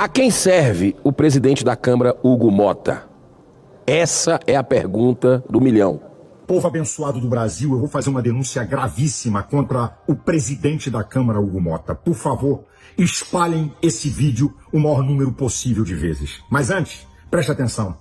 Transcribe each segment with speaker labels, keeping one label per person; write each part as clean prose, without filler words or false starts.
Speaker 1: A quem serve o presidente da Câmara, Hugo Motta? Essa é a pergunta do milhão.
Speaker 2: Povo abençoado do Brasil, eu vou fazer uma denúncia gravíssima contra o presidente da Câmara, Hugo Motta. Por favor, espalhem esse vídeo o maior número possível de vezes. Mas antes, preste atenção.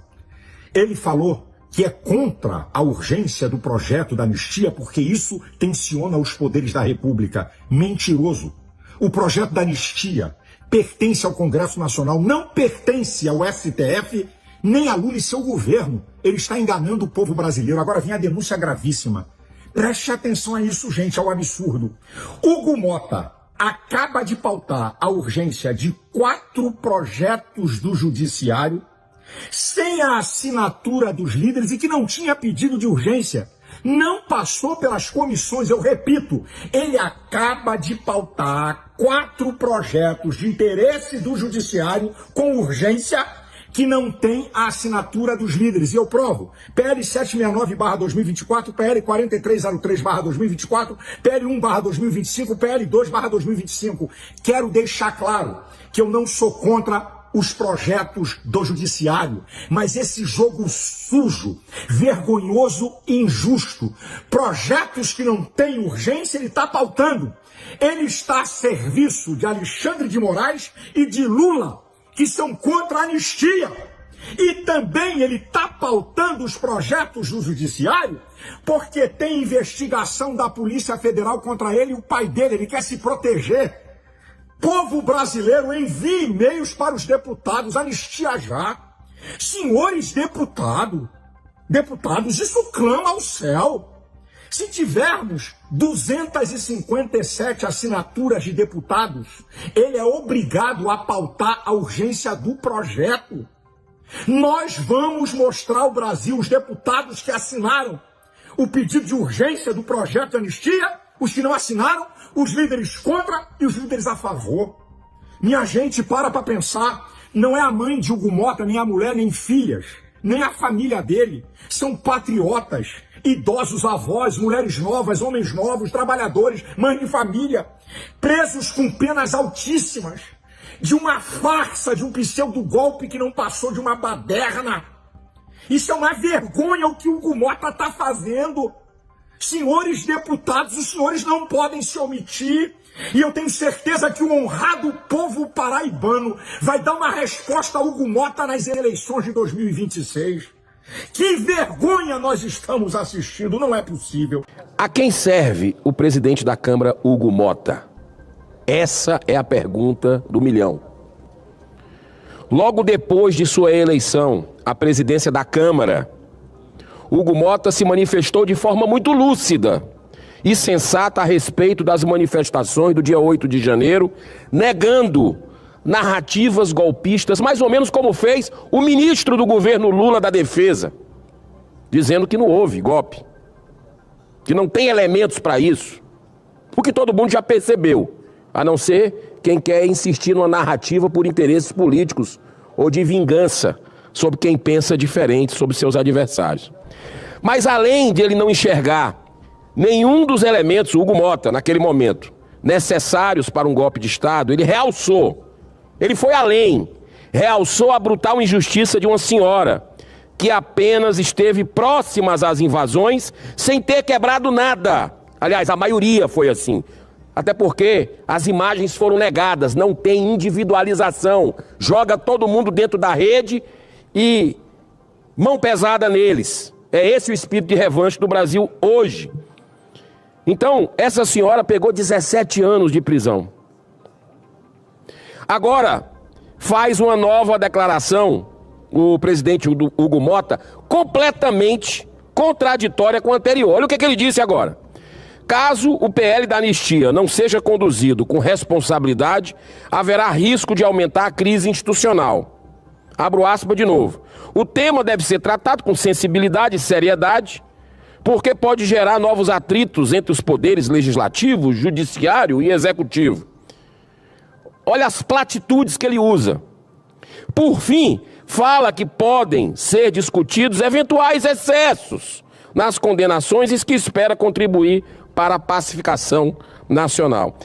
Speaker 2: Ele falou que é contra a urgência do projeto da anistia porque isso tensiona os poderes da República. Mentiroso. O projeto da anistia pertence ao Congresso Nacional, não pertence ao STF, nem a Lula e seu governo. Ele está enganando o povo brasileiro. Agora vem a denúncia gravíssima. Preste atenção a isso, gente, ao absurdo. Hugo Motta acaba de pautar a urgência de 4 projetos do Judiciário sem a assinatura dos líderes e que não tinha pedido de urgência. Não passou pelas comissões, eu repito, ele acaba de pautar 4 projetos de interesse do Judiciário com urgência que não tem a assinatura dos líderes. E eu provo. PL 769/2024, PL 4303/2024, PL 1/2025, PL 2/2025. Quero deixar claro que eu não sou contra os projetos do Judiciário, mas esse jogo sujo, vergonhoso e injusto, projetos que não têm urgência, ele está pautando. Ele está a serviço de Alexandre de Moraes e de Lula, que são contra a anistia. E também ele está pautando os projetos do Judiciário porque tem investigação da Polícia Federal contra ele e o pai dele, ele quer se proteger. Povo brasileiro, envie e-mails para os deputados, anistia já. Senhores deputados, isso clama ao céu. Se tivermos 257 assinaturas de deputados, ele é obrigado a pautar a urgência do projeto. Nós vamos mostrar ao Brasil os deputados que assinaram o pedido de urgência do projeto de anistia, os que não assinaram, os líderes contra e os líderes a favor. Minha gente, para pensar. Não é a mãe de Hugo Motta, nem a mulher, nem filhas, nem a família dele. São patriotas, idosos, avós, mulheres novas, homens novos, trabalhadores, mães de família, presos com penas altíssimas, de uma farsa, de um pseudo-golpe que não passou de uma baderna. Isso é uma vergonha o que o Hugo Motta está fazendo. Senhores deputados, os senhores não podem se omitir. E eu tenho certeza que o honrado povo paraibano vai dar uma resposta a Hugo Motta nas eleições de 2026. Que vergonha nós estamos assistindo, não é possível.
Speaker 1: A quem serve o presidente da Câmara, Hugo Motta? Essa é a pergunta do milhão. Logo depois de sua eleição à presidência da Câmara, Hugo Motta se manifestou de forma muito lúcida e sensata a respeito das manifestações do dia 8 de janeiro, negando narrativas golpistas, mais ou menos como fez o ministro do governo Lula da Defesa, dizendo que não houve golpe, que não tem elementos para isso, o que todo mundo já percebeu, a não ser quem quer insistir numa narrativa por interesses políticos ou de vingança sobre quem pensa diferente sobre seus adversários. Mas além de ele não enxergar nenhum dos elementos, Hugo Motta, naquele momento, necessários para um golpe de Estado, ele realçou, ele foi além, realçou a brutal injustiça de uma senhora que apenas esteve próxima às invasões sem ter quebrado nada. Aliás, a maioria foi assim. Até porque as imagens foram negadas, não tem individualização. Joga todo mundo dentro da rede e mão pesada neles. É esse o espírito de revanche do Brasil hoje. Então, essa senhora pegou 17 anos de prisão. Agora, faz uma nova declaração, o presidente Hugo Motta, completamente contraditória com a anterior. Olha o que ele disse agora. Caso o PL da anistia não seja conduzido com responsabilidade, haverá risco de aumentar a crise institucional. Abro aspas de novo. O tema deve ser tratado com sensibilidade e seriedade, porque pode gerar novos atritos entre os poderes legislativo, judiciário e executivo. Olha as platitudes que ele usa. Por fim, fala que podem ser discutidos eventuais excessos nas condenações e que espera contribuir para a pacificação nacional.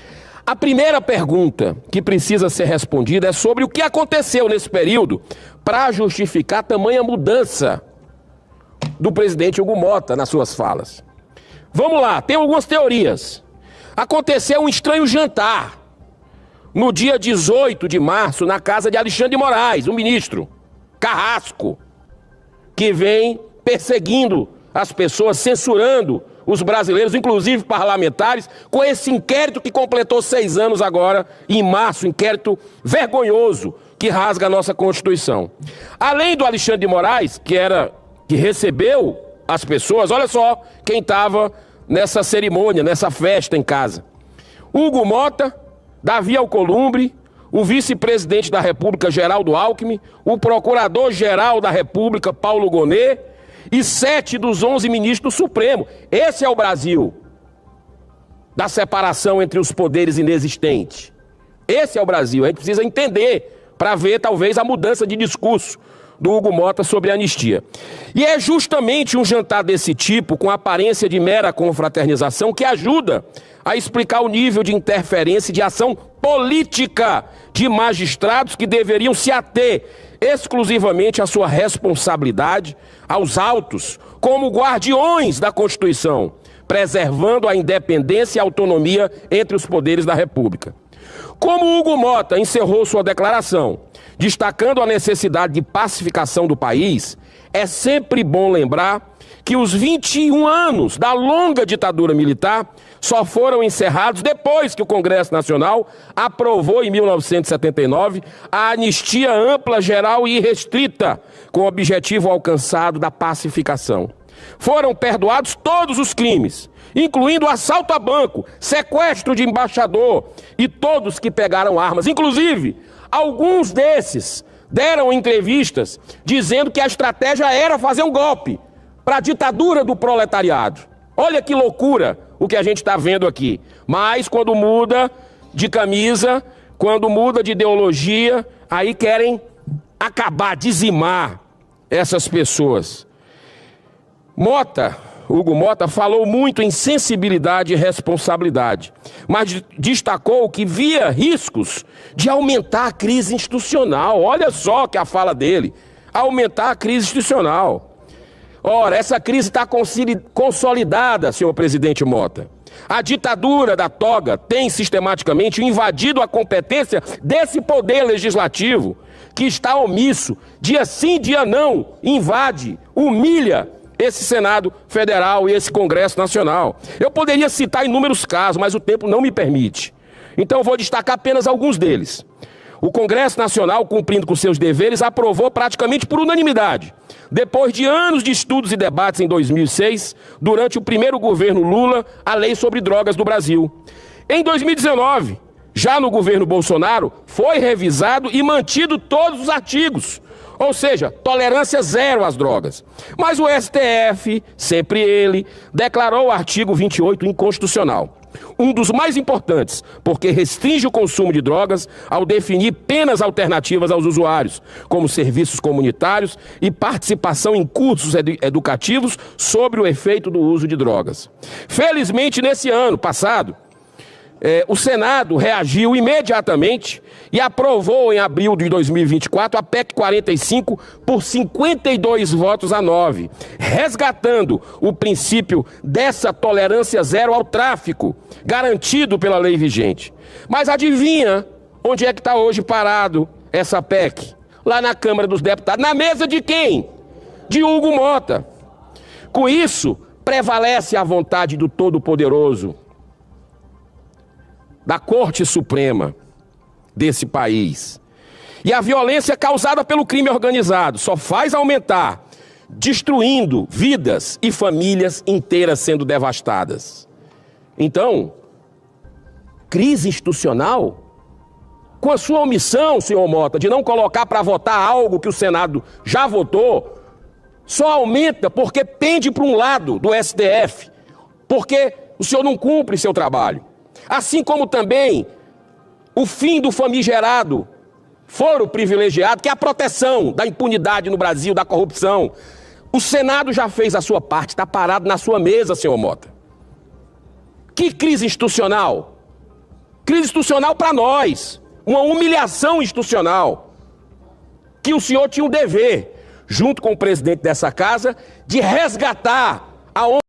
Speaker 1: A primeira pergunta que precisa ser respondida é sobre o que aconteceu nesse período para justificar tamanha mudança do presidente Hugo Mota nas suas falas. Vamos lá, tem algumas teorias. Aconteceu um estranho jantar no dia 18 de março na casa de Alexandre de Moraes, um ministro carrasco, que vem perseguindo as pessoas, censurando os brasileiros, inclusive parlamentares, com esse inquérito que completou 6 anos agora, em março, inquérito vergonhoso que rasga a nossa Constituição. Além do Alexandre de Moraes, que recebeu as pessoas, olha só quem estava nessa cerimônia, nessa festa em casa. Hugo Mota, Davi Alcolumbre, o vice-presidente da República, Geraldo Alckmin, o procurador-geral da República, Paulo Gonet, e 7 dos 11 ministros do Supremo. Esse é o Brasil da separação entre os poderes inexistentes. Esse é o Brasil. A gente precisa entender para ver, talvez, a mudança de discurso do Hugo Mota sobre a anistia. E é justamente um jantar desse tipo, com aparência de mera confraternização, que ajuda a explicar o nível de interferência e de ação política de magistrados que deveriam se ater exclusivamente à sua responsabilidade, aos autos, como guardiões da Constituição, preservando a independência e a autonomia entre os poderes da República. Como Hugo Mota encerrou sua declaração, destacando a necessidade de pacificação do país, é sempre bom lembrar que os 21 anos da longa ditadura militar só foram encerrados depois que o Congresso Nacional aprovou, em 1979, a anistia ampla, geral e irrestrita, com o objetivo alcançado da pacificação. Foram perdoados todos os crimes, incluindo assalto a banco, sequestro de embaixador e todos que pegaram armas. Inclusive, alguns desses deram entrevistas dizendo que a estratégia era fazer um golpe para a ditadura do proletariado. Olha que loucura o que a gente está vendo aqui. Mas quando muda de camisa, quando muda de ideologia, aí querem acabar, dizimar essas pessoas. Hugo Mota falou muito em sensibilidade e responsabilidade, mas destacou que via riscos de aumentar a crise institucional. Olha só que a fala dele, aumentar a crise institucional. Ora, essa crise está consolidada, senhor presidente Mota. A ditadura da toga tem sistematicamente invadido a competência desse poder legislativo, que está omisso, dia sim, dia não, invade, humilha esse Senado Federal e esse Congresso Nacional. Eu poderia citar inúmeros casos, mas o tempo não me permite. Então eu vou destacar apenas alguns deles. O Congresso Nacional, cumprindo com seus deveres, aprovou praticamente por unanimidade, depois de anos de estudos e debates em 2006, durante o primeiro governo Lula, a Lei sobre Drogas do Brasil. Em 2019, já no governo Bolsonaro, foi revisado e mantido todos os artigos, ou seja, tolerância zero às drogas. Mas o STF, sempre ele, declarou o artigo 28 inconstitucional. Um dos mais importantes, porque restringe o consumo de drogas ao definir penas alternativas aos usuários, como serviços comunitários e participação em cursos educativos sobre o efeito do uso de drogas. Felizmente, nesse ano passado, o Senado reagiu imediatamente e aprovou em abril de 2024 a PEC 45 por 52 votos a 9, resgatando o princípio dessa tolerância zero ao tráfico, garantido pela lei vigente. Mas adivinha onde é que está hoje parado essa PEC? Lá na Câmara dos Deputados. Na mesa de quem? De Hugo Mota. Com isso, prevalece a vontade do Todo-Poderoso, da Corte Suprema desse país. E a violência causada pelo crime organizado só faz aumentar, destruindo vidas e famílias inteiras sendo devastadas. Então, crise institucional? Com a sua omissão, senhor Mota, de não colocar para votar algo que o Senado já votou, só aumenta porque pende para um lado do STF, porque o senhor não cumpre seu trabalho. Assim como também o fim do famigerado foro privilegiado, que é a proteção da impunidade no Brasil, da corrupção. O Senado já fez a sua parte, está parado na sua mesa, senhor Mota. Que crise institucional? Crise institucional para nós. Uma humilhação institucional. Que o senhor tinha um dever, junto com o presidente dessa casa, de resgatar a